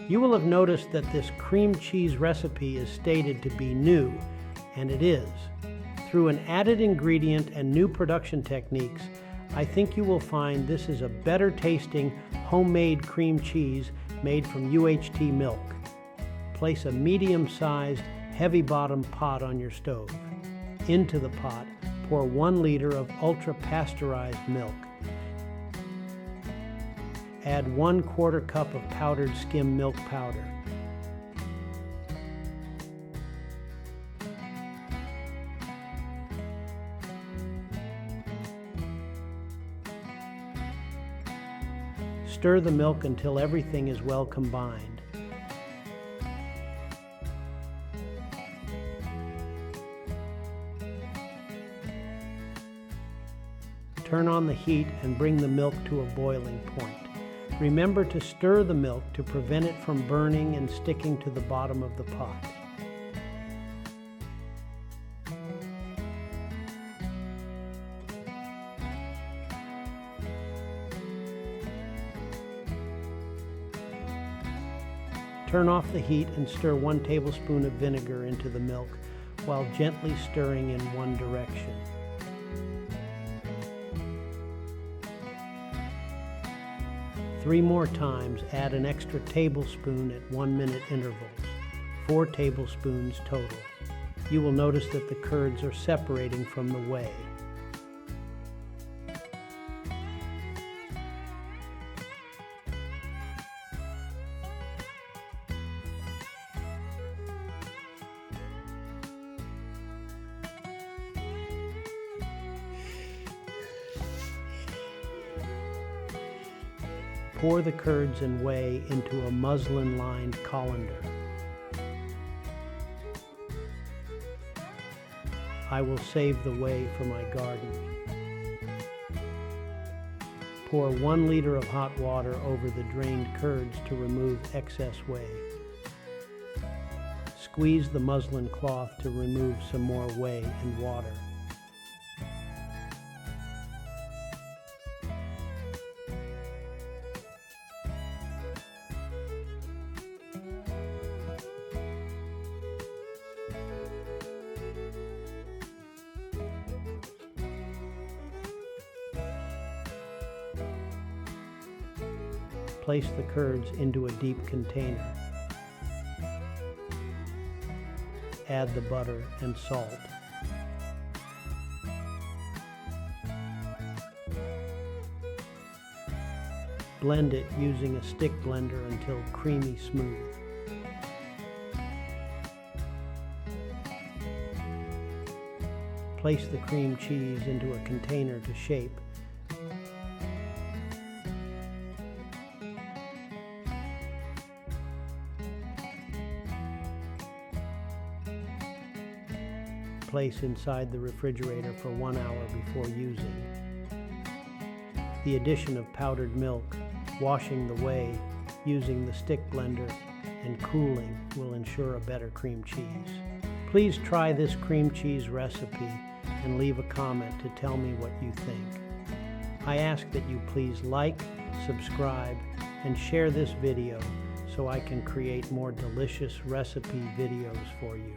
You will have noticed that this cream cheese recipe is stated to be new, and it is. Through an added ingredient and new production techniques, I think you will find this is a better tasting homemade cream cheese made from UHT milk. Place a medium-sized, heavy-bottomed pot on your stove. Into the pot, pour 1 liter of ultra-pasteurized milk. Add 1/4 cup of powdered skim milk powder. Stir the milk until everything is well combined. Turn on the heat and bring the milk to a boiling point. Remember to stir the milk to prevent it from burning and sticking to the bottom of the pot. Turn off the heat and stir 1 tablespoon of vinegar into the milk while gently stirring in one direction. Three more times, add an extra tablespoon at 1-minute intervals, 4 tablespoons total. You will notice that the curds are separating from the whey. Pour the curds and whey into a muslin-lined colander. I will save the whey for my garden. Pour 1 liter of hot water over the drained curds to remove excess whey. Squeeze the muslin cloth to remove some more whey and water. Place the curds into a deep container. Add the butter and salt. Blend it using a stick blender until creamy smooth. Place the cream cheese into a container to shape. Place inside the refrigerator for 1 hour before using. The addition of powdered milk, washing the whey, using the stick blender, and cooling will ensure a better cream cheese. Please try this cream cheese recipe and leave a comment to tell me what you think. I ask that you please like, subscribe, and share this video so I can create more delicious recipe videos for you.